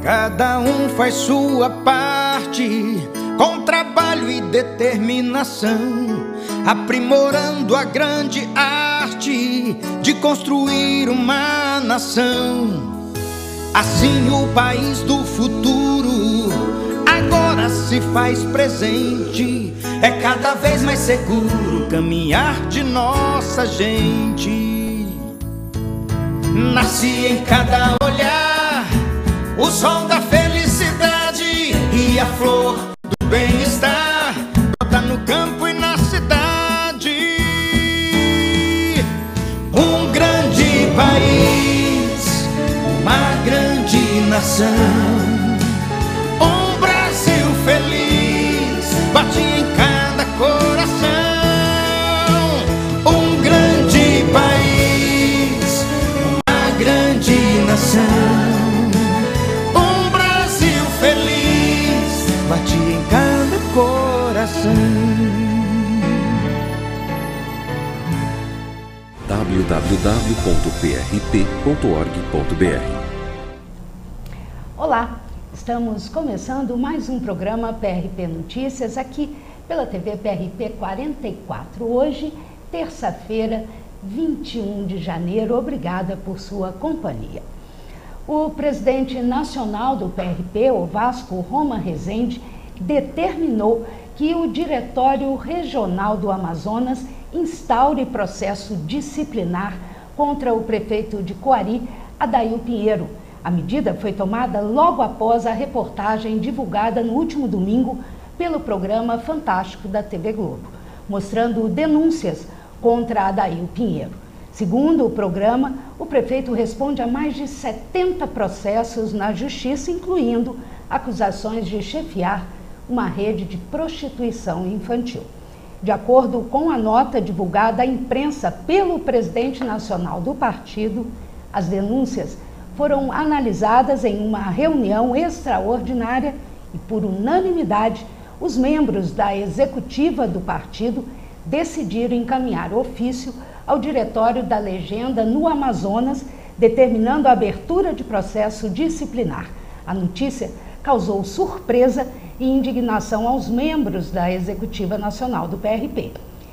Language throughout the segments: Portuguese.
Cada um faz sua parte, com trabalho e determinação, aprimorando a grande arte de construir uma nação. Assim o país do futuro agora se faz presente. É cada vez mais seguro caminhar de nossa gente. Nasce em cada olhar o sol da felicidade e a flor do bem-estar brota no campo e na cidade. Um grande país, uma grande nação, um Brasil feliz bate em cada coração. Um grande país, uma grande nação, um Brasil feliz bate em cada coração. www.prp.org.br. Olá, estamos começando mais um programa PRP Notícias aqui pela TV PRP 44. Hoje, terça-feira, 21 de janeiro. Obrigada por sua companhia. O presidente nacional do PRP, o Vasco Roma Rezende, determinou que o Diretório Regional do Amazonas instaure processo disciplinar contra o prefeito de Coari, Adail Pinheiro. A medida foi tomada logo após a reportagem divulgada no último domingo pelo programa Fantástico da TV Globo, mostrando denúncias contra Adail Pinheiro. Segundo o programa, o prefeito responde a mais de 70 processos na justiça, incluindo acusações de chefiar uma rede de prostituição infantil. De acordo com a nota divulgada à imprensa pelo presidente nacional do partido, as denúncias foram analisadas em uma reunião extraordinária e, por unanimidade, os membros da executiva do partido decidiram encaminhar ofício ao Diretório da Legenda no Amazonas, determinando a abertura de processo disciplinar. A notícia causou surpresa e indignação aos membros da executiva nacional do PRP.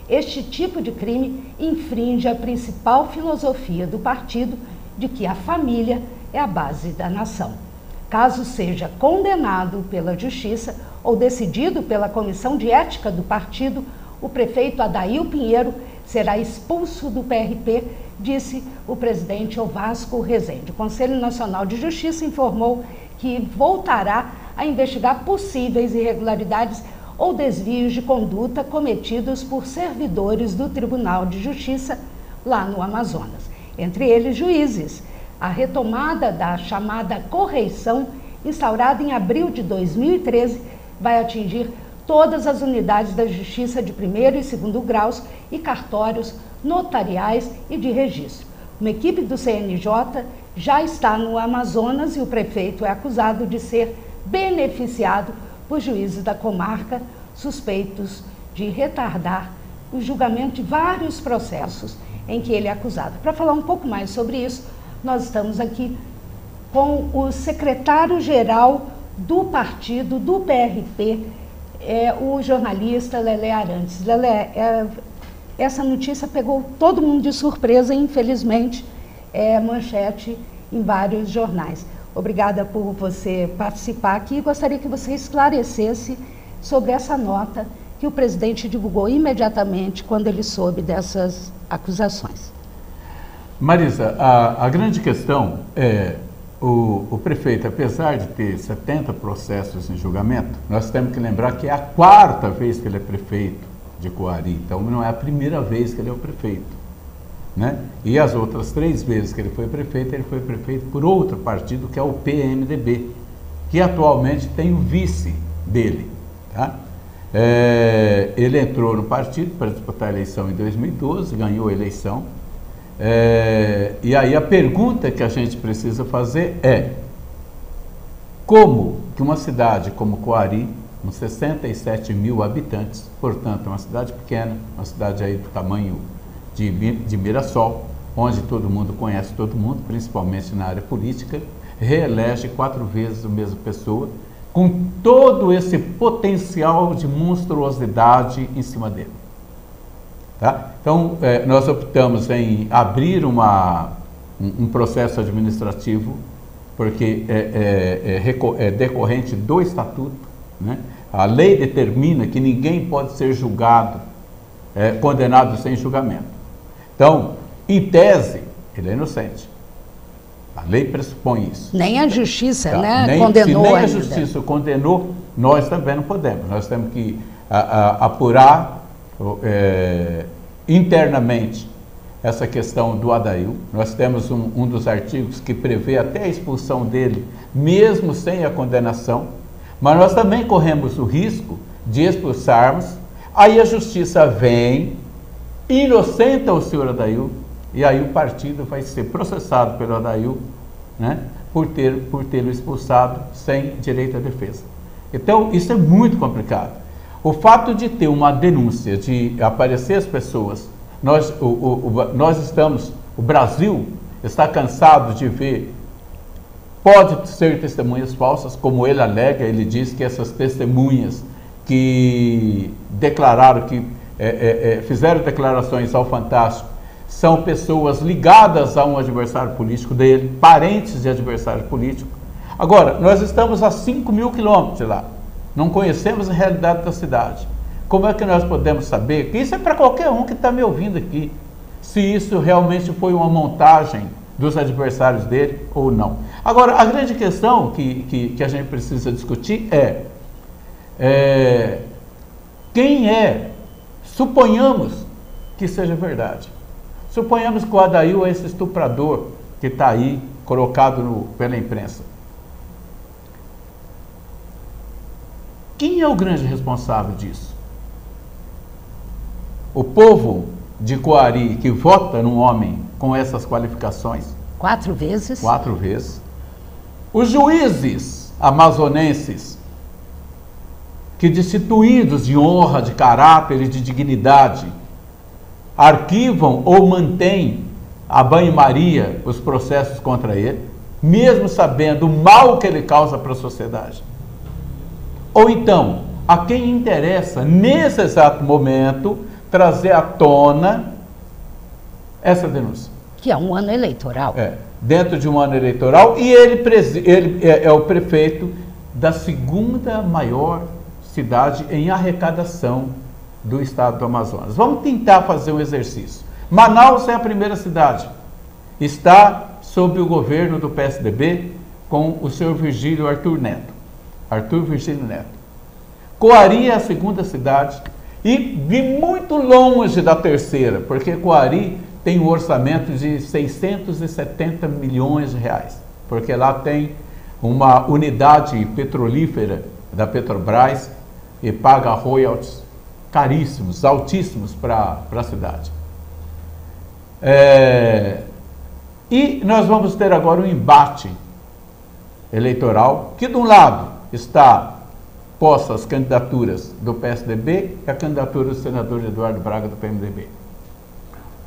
Este tipo de crime infringe a principal filosofia do partido, de que a família é a base da nação. Caso seja condenado pela Justiça ou decidido pela Comissão de Ética do partido, o prefeito Adail Pinheiro será expulso do PRP, disse o presidente Vasco Rezende. O Conselho Nacional de Justiça informou que voltará a investigar possíveis irregularidades ou desvios de conduta cometidos por servidores do Tribunal de Justiça lá no Amazonas, entre eles juízes. A retomada da chamada correição, instaurada em abril de 2013, vai atingir todas as unidades da Justiça de primeiro e segundo graus e cartórios notariais e de registro. Uma equipe do CNJ já está no Amazonas e o prefeito é acusado de ser beneficiado por juízes da comarca suspeitos de retardar o julgamento de vários processos em que ele é acusado. Para falar um pouco mais sobre isso, nós estamos aqui com o secretário-geral do partido, do PRP, o jornalista Lelé Arantes. Lelé, essa notícia pegou todo mundo de surpresa, infelizmente, manchete em vários jornais. Obrigada por você participar aqui e gostaria que você esclarecesse sobre essa nota que o presidente divulgou imediatamente quando ele soube dessas acusações. Marisa, a grande questão é o prefeito, apesar de ter 70 processos em julgamento, nós temos que lembrar que é a quarta vez que ele é prefeito de Coari, então não é a primeira vez que ele é o prefeito, né? E as outras 3 vezes que ele foi prefeito por outro partido, que é o PMDB, que atualmente tem o vice dele, tá? Ele entrou no partido para disputar a eleição em 2012, ganhou a eleição. E aí a pergunta que a gente precisa fazer é: como que uma cidade como Coari, com 67 mil habitantes, portanto uma cidade pequena, uma cidade aí do tamanho de Mirassol, onde todo mundo conhece todo mundo, principalmente na área política, reelege 4 vezes a mesma pessoa, com todo esse potencial de monstruosidade em cima dele. Tá? Então, nós optamos em abrir um processo administrativo, porque é decorrente do Estatuto, né? A lei determina que ninguém pode ser julgado, condenado sem julgamento. Então, em tese, ele é inocente. A lei pressupõe isso. Nem a justiça, tá? Né, condenou se nem ainda. a justiça condenou, nós também não podemos. Nós temos que apurar internamente essa questão do Adail. Nós temos um dos artigos que prevê até a expulsão dele, mesmo sem a condenação. Mas nós também corremos o risco de expulsarmos, aí a justiça vem, inocenta o senhor Adail, e aí o partido vai ser processado pelo Adail, né, por tê-lo expulsado sem direito à defesa. Então, isso é muito complicado. O fato de ter uma denúncia, de aparecer as pessoas, o Brasil está cansado de ver, pode ser testemunhas falsas, como ele alega. Ele diz que essas testemunhas que declararam, que fizeram declarações ao Fantástico, são pessoas ligadas a um adversário político dele, parentes de adversário político. Agora, nós estamos a 5.000 quilômetros de lá, não conhecemos a realidade da cidade. Como é que nós podemos saber? Que isso é para qualquer um que está me ouvindo aqui, se isso realmente foi uma montagem dos adversários dele ou não. Agora, a grande questão que a gente precisa discutir quem suponhamos que seja verdade. Suponhamos que o Adail é esse estuprador que está aí colocado pela imprensa. Quem é o grande responsável disso? O povo de Coari, que vota num homem com essas qualificações? 4 vezes. 4 vezes. Os juízes amazonenses, que destituídos de honra, de caráter e de dignidade, arquivam ou mantêm a banho-maria os processos contra ele, mesmo sabendo o mal que ele causa para a sociedade. Ou então, a quem interessa, nesse exato momento, trazer à tona essa denúncia. Que é um ano eleitoral. Dentro de um ano eleitoral, e ele é o prefeito da 2ª maior cidade em arrecadação do estado do Amazonas. Vamos tentar fazer um exercício. Manaus é a primeira cidade. Está sob o governo do PSDB com o senhor Virgílio Arthur Virgílio Neto. Coari é a 2ª cidade e de muito longe da 3ª, porque Coari tem um orçamento de 670 milhões de reais, porque lá tem uma unidade petrolífera da Petrobras e paga royalties caríssimos, altíssimos para a cidade. E nós vamos ter agora um embate eleitoral, que de um lado está postas as candidaturas do PSDB e a candidatura do senador Eduardo Braga do PMDB.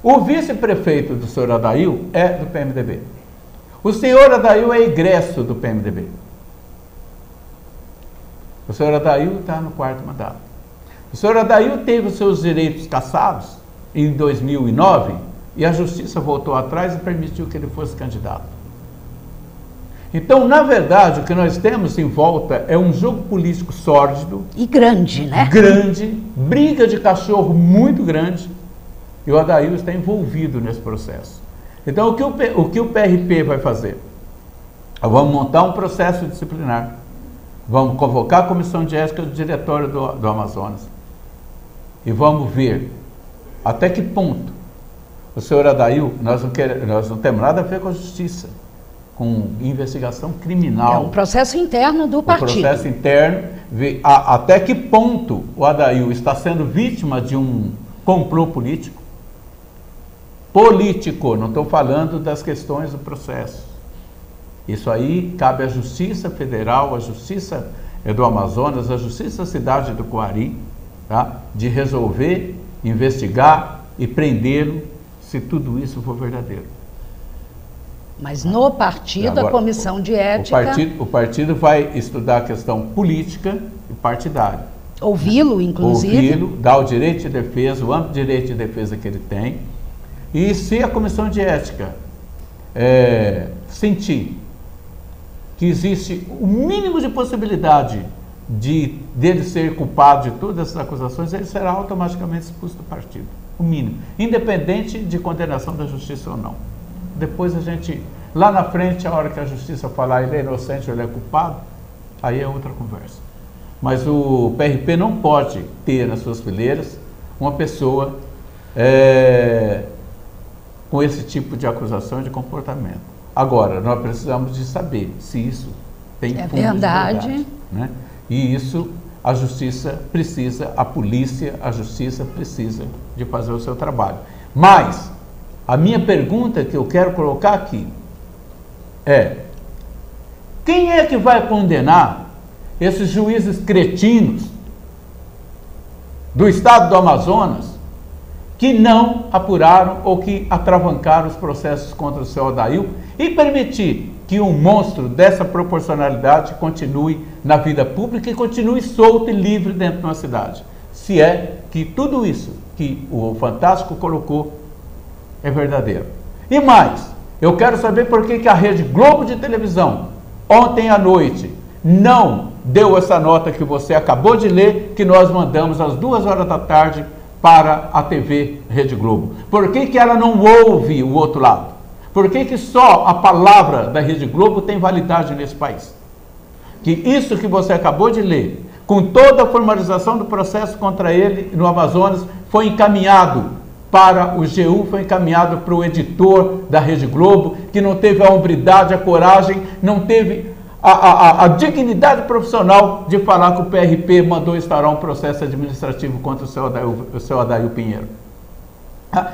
O vice-prefeito do senhor Adail é do PMDB. O senhor Adail é egresso do PMDB. O senhor Adail está no 4º mandato. O senhor Adail teve os seus direitos cassados em 2009 e a justiça voltou atrás e permitiu que ele fosse candidato. Então, na verdade, o que nós temos em volta é um jogo político sórdido. E grande, né? Grande, briga de cachorro muito grande, e o Adail está envolvido nesse processo. Então, o que o PRP vai fazer? Vamos montar um processo disciplinar. Vamos convocar a comissão de ética do diretório do Amazonas. E vamos ver até que ponto o senhor Adail, nós não temos nada a ver com a justiça, com investigação criminal. É um processo interno do partido. Um processo interno, ver até que ponto o Adail está sendo vítima de um complô político. Não estou falando das questões do processo. Isso aí cabe à Justiça Federal, à Justiça do Amazonas, à Justiça da cidade do Coari, tá? De resolver, investigar e prendê-lo, se tudo isso for verdadeiro. Mas no partido, Agora, a comissão de ética... O partido vai estudar a questão política e partidária. Ouvi-lo, inclusive. Ouvi-lo, dar o direito de defesa, o amplo direito de defesa que ele tem. E se a comissão de ética sentir que existe o mínimo de possibilidade dele ser culpado de todas essas acusações, ele será automaticamente expulso do partido. O mínimo. Independente de condenação da justiça ou não. Depois a gente, lá na frente, a hora que a justiça falar ele é inocente ou ele é culpado, aí é outra conversa. Mas o PRP não pode ter nas suas fileiras uma pessoa com esse tipo de acusação e de comportamento. Agora, nós precisamos de saber se isso tem fundo de verdade, né? E isso a justiça precisa, a polícia, a justiça precisa de fazer o seu trabalho. Mas a minha pergunta que eu quero colocar aqui é: quem é que vai condenar esses juízes cretinos do estado do Amazonas que não apuraram ou que atravancaram os processos contra o seu Adail e permitir que um monstro dessa proporcionalidade continue na vida pública e continue solto e livre dentro de uma cidade? Se é que tudo isso que o Fantástico colocou é verdadeiro. E mais, eu quero saber por que a Rede Globo de televisão, ontem à noite, não deu essa nota que você acabou de ler, que nós mandamos às 2 horas da tarde para a TV Rede Globo. Por que ela não ouve o outro lado? Por que só a palavra da Rede Globo tem validade nesse país? Que isso que você acabou de ler, com toda a formalização do processo contra ele no Amazonas, foi encaminhado para o GU, foi encaminhado para o editor da Rede Globo, que não teve a hombridade, a coragem, não teve a dignidade profissional de falar que o PRP mandou instaurar um processo administrativo contra o seu Adail Pinheiro.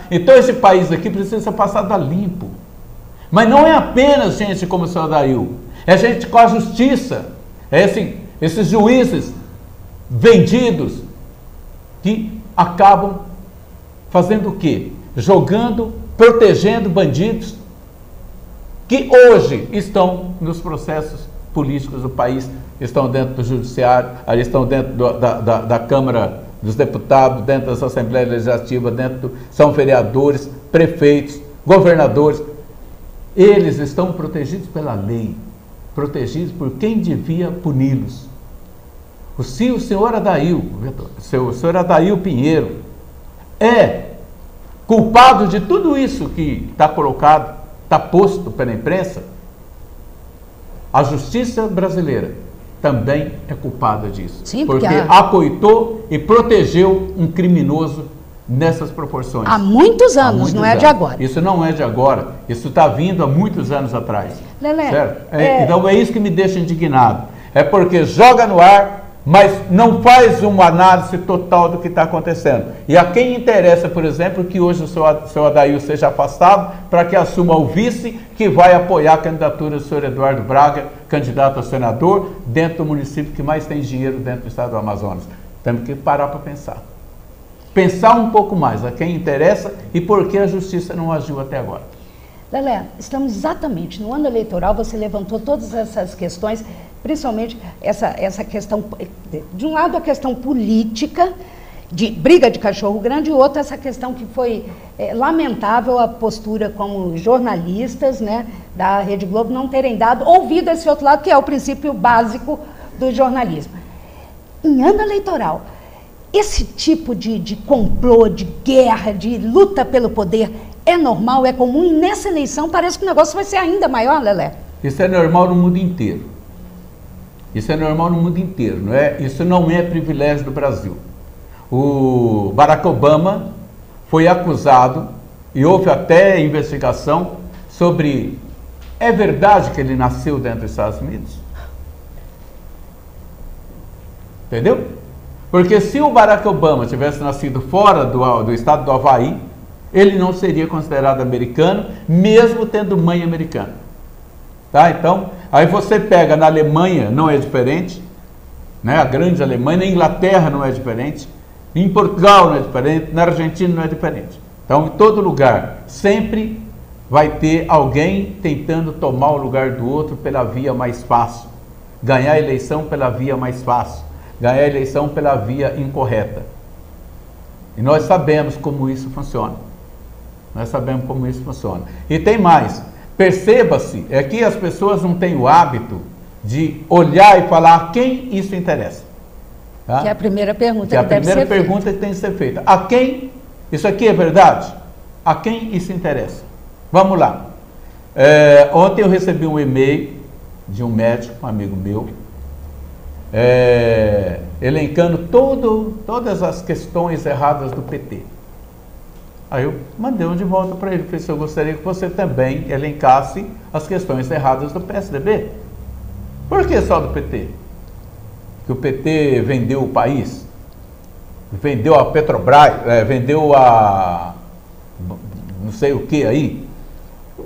Então esse país aqui precisa passar da limpo. Mas não é apenas gente como o seu Adail, é gente com a justiça, esses juízes vendidos que acabam fazendo o quê? Jogando, protegendo bandidos que hoje estão nos processos políticos do país, estão dentro do judiciário, estão dentro da Câmara dos Deputados, dentro das Assembleias Legislativas, são vereadores, prefeitos, governadores. Eles estão protegidos pela lei, protegidos por quem devia puni-los. Se o senhor Adail, o senhor Adail Pinheiro é culpado de tudo isso que está colocado, está posto pela imprensa, a justiça brasileira também é culpada disso. Sim, porque acoitou e protegeu um criminoso nessas proporções. Há muitos anos, não é de agora. Isso não é de agora, isso está vindo há muitos anos atrás. Lelé, certo? Então é isso que me deixa indignado. É porque joga no ar, mas não faz uma análise total do que está acontecendo. E a quem interessa, por exemplo, que hoje o seu Adail seja afastado para que assuma o vice que vai apoiar a candidatura do senhor Eduardo Braga, candidato a senador, dentro do município que mais tem dinheiro dentro do estado do Amazonas. Temos que parar para pensar. Pensar um pouco mais a quem interessa e por que a justiça não agiu até agora. Lelé, estamos exatamente no ano eleitoral, você levantou todas essas questões, principalmente essa questão, de um lado a questão política, de briga de cachorro grande, e outra essa questão que foi lamentável a postura como jornalistas, né, da Rede Globo não terem dado ouvido a esse outro lado, que é o princípio básico do jornalismo. Em ano eleitoral, esse tipo de complô, de guerra, de luta pelo poder é normal, é comum, e nessa eleição parece que o negócio vai ser ainda maior, Lelé. Isso é normal no mundo inteiro. Isso é normal no mundo inteiro, não é? Isso não é privilégio do Brasil. O Barack Obama foi acusado, e houve até investigação sobre, é verdade que ele nasceu dentro dos Estados Unidos? Entendeu? Porque se o Barack Obama tivesse nascido fora do estado do Havaí, ele não seria considerado americano, mesmo tendo mãe americana. Tá? Então, aí você pega na Alemanha, não é diferente, né? A grande Alemanha, na Inglaterra não é diferente, em Portugal não é diferente, na Argentina não é diferente. Então, em todo lugar, sempre vai ter alguém tentando tomar o lugar do outro pela via mais fácil, ganhar a eleição pela via mais fácil, ganhar a eleição pela via incorreta. E nós sabemos como isso funciona. Nós sabemos como isso funciona. E tem mais. Perceba-se, é que as pessoas não têm o hábito de olhar e falar a quem isso interessa. Tá? Que é a primeira pergunta que deve ser feita. A primeira pergunta que tem que ser feita. A quem? Isso aqui é verdade? A quem isso interessa? Vamos lá. Ontem eu recebi um e-mail de um médico, um amigo meu, elencando todas as questões erradas do PT. Aí eu mandei um de volta para ele, falei, eu gostaria que você também elencasse as questões erradas do PSDB. Por que só do PT? Que o PT vendeu o país, vendeu a Petrobras, vendeu a não sei o que aí.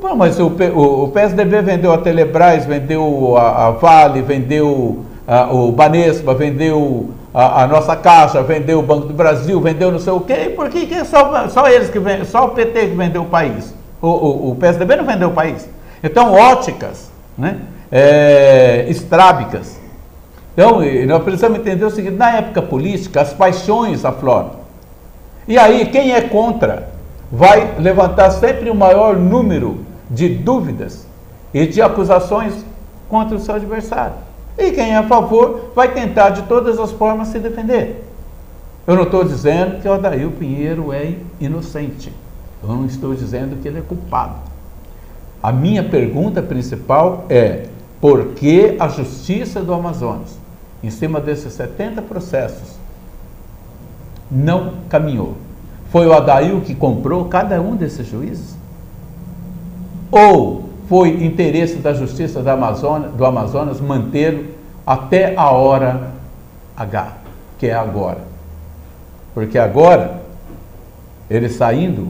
Bom, mas o PSDB vendeu a Telebrás, vendeu a Vale, vendeu o Banespa, vendeu a nossa Caixa, vendeu o Banco do Brasil, vendeu não sei o quê. Por que só eles que vendem, só o PT que vendeu o país? O PSDB não vendeu o país. Então, óticas, né? Estrábicas. Então, nós precisamos entender o seguinte, na época política, as paixões afloram. E aí, quem é contra vai levantar sempre o maior número de dúvidas e de acusações contra o seu adversário. E quem é a favor vai tentar de todas as formas se defender. Eu não estou dizendo que o Adair Pinheiro é inocente. Eu não estou dizendo que ele é culpado. A minha pergunta principal é: por que a Justiça do Amazonas, em cima desses 70 processos, não caminhou? Foi o Adair que comprou cada um desses juízes? Ou foi interesse da Justiça do Amazonas mantê-lo até a hora H, que é agora? Porque agora, ele saindo,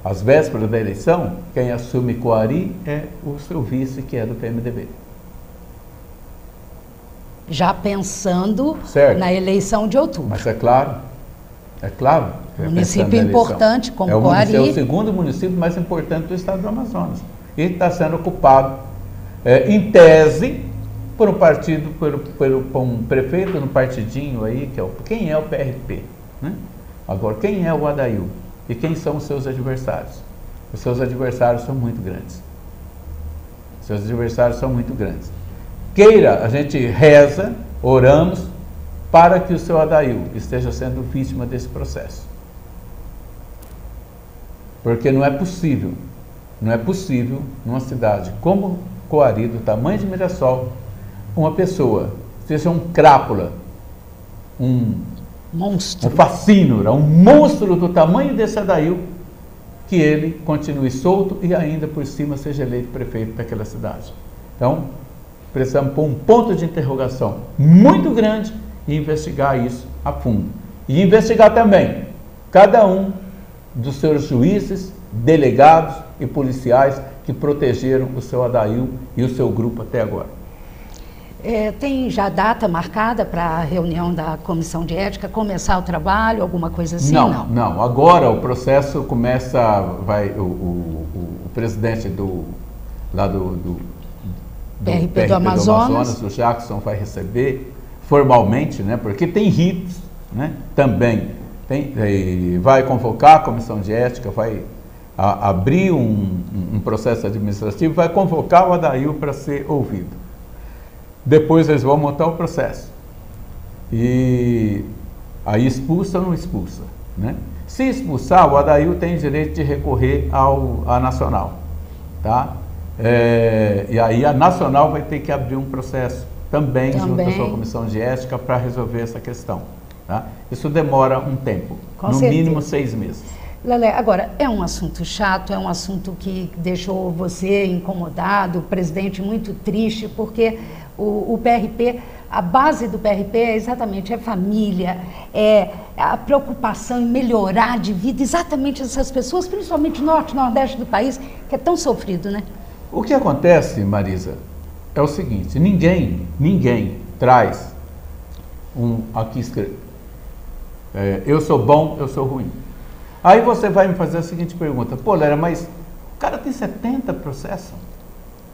às vésperas da eleição, quem assume Coari é o seu vice, que é do PMDB. Já pensando certo. Na eleição de outubro. Mas é claro. Município importante como Coari. É o segundo município mais importante do estado do Amazonas. E está sendo ocupado, em tese, por um partido, por um prefeito no partidinho aí, quem é o PRP? Né? Agora, quem é o Adair? E quem são os seus adversários? Os seus adversários são muito grandes. A gente reza, oramos, para que o seu Adair esteja sendo vítima desse processo. Porque não é possível, numa cidade como Coari, do tamanho de Mirassol, uma pessoa, seja um crápula, um facínora, um monstro do tamanho desse Adair, que ele continue solto e ainda por cima seja eleito prefeito daquela cidade. Então, precisamos pôr um ponto de interrogação muito grande e investigar isso a fundo. E investigar também cada um dos seus juízes, delegados e policiais que protegeram o seu Adair e o seu grupo até agora. Tem já data marcada para a reunião da Comissão de Ética, começar o trabalho, alguma coisa assim? Não. Agora o processo começa, o presidente do PRP do Amazonas, o Jackson, vai receber formalmente, né, porque tem ritos, né, também. Vai convocar a Comissão de Ética, vai abrir um processo administrativo, vai convocar o Adair para ser ouvido. Depois eles vão montar o processo. E aí expulsa ou não expulsa, né? Se expulsar, o Adair tem direito de recorrer à Nacional, tá? E aí a Nacional vai ter que abrir um processo também junto à sua Comissão de Ética para resolver essa questão, tá? Isso demora um tempo, no mínimo 6 meses. Lelé, agora, é um assunto chato, é um assunto que deixou você incomodado, o presidente muito triste, porque o PRP, a base do PRP é exatamente a família, é a preocupação em melhorar de vida exatamente essas pessoas, principalmente norte, nordeste do país, que é tão sofrido, né? O que acontece, Marisa, é o seguinte: ninguém traz aqui escrito, eu sou bom, eu sou ruim. Aí você vai me fazer a seguinte pergunta: pô, Lélia, mas o cara tem 70 processos.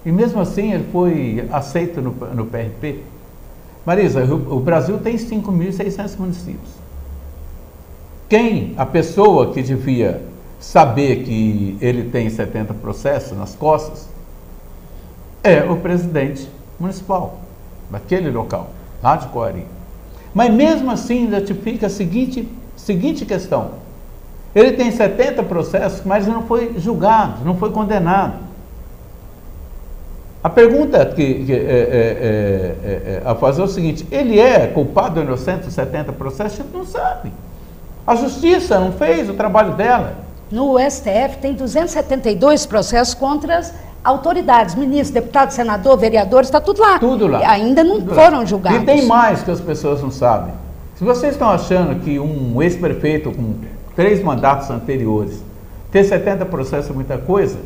E mesmo assim ele foi aceito no PRP. Marisa, o Brasil tem 5.600 municípios. A pessoa que devia saber que ele tem 70 processos nas costas, é o presidente municipal daquele local, lá de Coari. Mas mesmo assim ainda te fica a seguinte questão. Ele tem 70 processos, mas não foi julgado, não foi condenado. A pergunta a fazer é o seguinte: ele é culpado ou inocente dos 70 processos? A gente não sabe. A justiça não fez o trabalho dela. No STF tem 272 processos contra as autoridades, ministros, deputados, senador, vereadores, está tudo lá. Tudo lá. Ainda não foram julgados. E tem mais que as pessoas não sabem. Se vocês estão achando que um ex-prefeito com 3 mandatos anteriores ter 70 processos é muita coisa,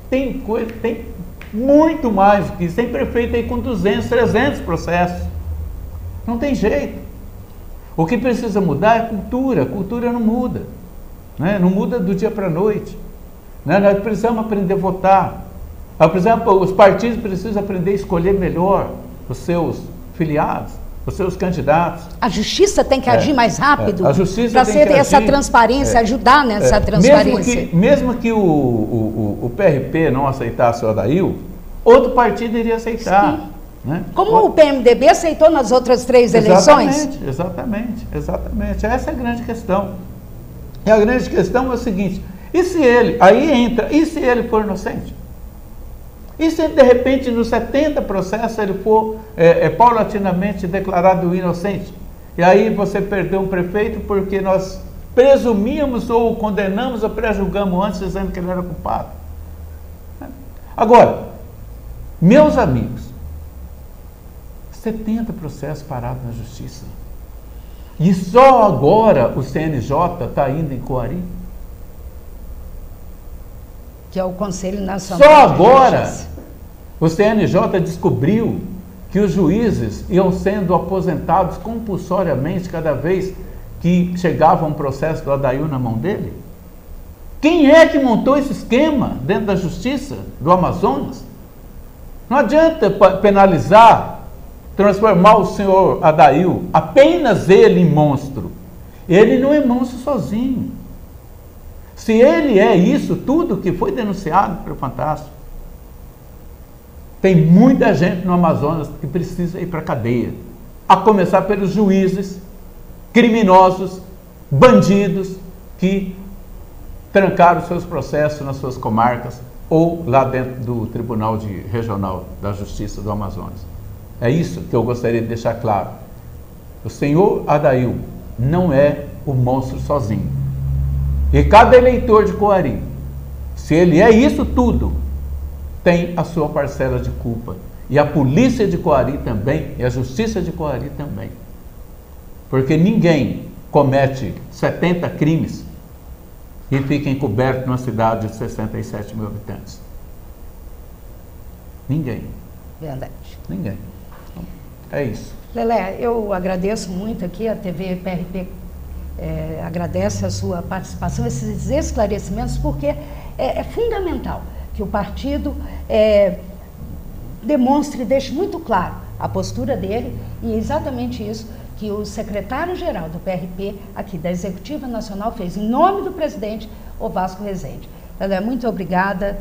tem muito mais do que isso. Tem prefeito aí com 200, 300 processos. Não tem jeito. O que precisa mudar é cultura. Cultura não muda. Né? Não muda do dia para a noite. Né? Nós precisamos aprender a votar. Os partidos precisam aprender a escolher melhor os seus filiados, os seus candidatos. A justiça tem que agir mais rápido para ser essa transparência, ajudar nessa transparência. Mesmo que o PRP não aceitasse o Adail, outro partido iria aceitar. Sim. Né? Como o PMDB aceitou nas outras 3 eleições? Exatamente. Essa é a grande questão. E a grande questão é o seguinte: e se ele for inocente? E se de repente nos 70 processos ele for paulatinamente declarado inocente? E aí você perdeu um prefeito porque nós presumíamos ou condenamos ou pré-julgamos antes dizendo que ele era culpado. Agora, meus amigos, 70 processos parados na justiça. E só agora o CNJ está indo em Coari? Que é o Conselho Nacional. Só agora o CNJ descobriu que os juízes iam sendo aposentados compulsoriamente cada vez que chegava um processo do Adail na mão dele? Quem é que montou esse esquema dentro da justiça do Amazonas? Não adianta penalizar, transformar o senhor Adail, apenas ele, em monstro. Ele não é monstro sozinho. Se ele é isso tudo que foi denunciado pelo Fantástico, tem muita gente no Amazonas que precisa ir para a cadeia. A começar pelos juízes, criminosos, bandidos que trancaram seus processos nas suas comarcas ou lá dentro do Tribunal Regional da Justiça do Amazonas. É isso que eu gostaria de deixar claro. O senhor Adail não é o monstro sozinho. E cada eleitor de Coari, se ele é isso tudo, tem a sua parcela de culpa. E a polícia de Coari também, e a justiça de Coari também. Porque ninguém comete 70 crimes e fica encoberto numa cidade de 67 mil habitantes. Ninguém. Verdade. Ninguém. É isso. Lelé, eu agradeço muito aqui, a TV PRP agradece a sua participação, esses esclarecimentos, porque é fundamental que o partido demonstre e deixe muito claro a postura dele, e é exatamente isso que o secretário-geral do PRP, aqui da Executiva Nacional, fez em nome do presidente, o Vasco Rezende. Lelé, muito obrigada,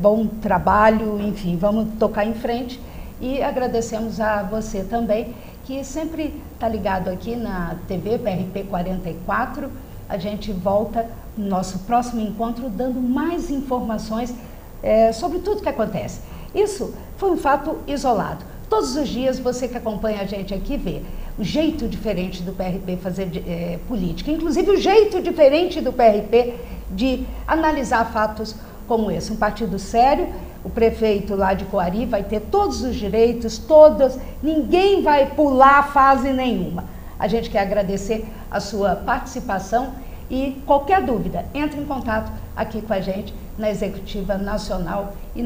bom trabalho, enfim, vamos tocar em frente. E agradecemos a você também, que sempre está ligado aqui na TV PRP 44. A gente volta no nosso próximo encontro dando mais informações sobre tudo que acontece. Isso foi um fato isolado. Todos os dias você que acompanha a gente aqui vê o jeito diferente do PRP fazer política, inclusive o jeito diferente do PRP de analisar fatos como esse. Um partido sério. O prefeito lá de Coari vai ter todos os direitos, ninguém vai pular fase nenhuma. A gente quer agradecer a sua participação e qualquer dúvida, entre em contato aqui com a gente na Executiva Nacional e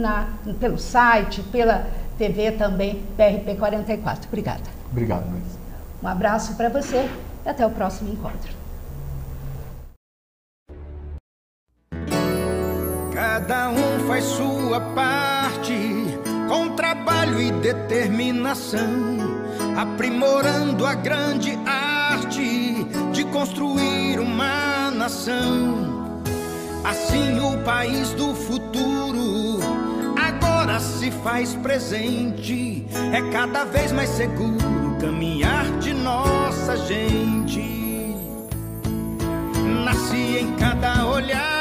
pelo site, pela TV também, PRP 44. Obrigada. Obrigado, Luiz. Um abraço para você e até o próximo encontro. cada um faz sua parte, com trabalho e determinação, aprimorando a grande arte de construir uma nação. Assim o país do futuro agora se faz presente, é cada vez mais seguro caminhar de nossa gente. Nasce em cada olhar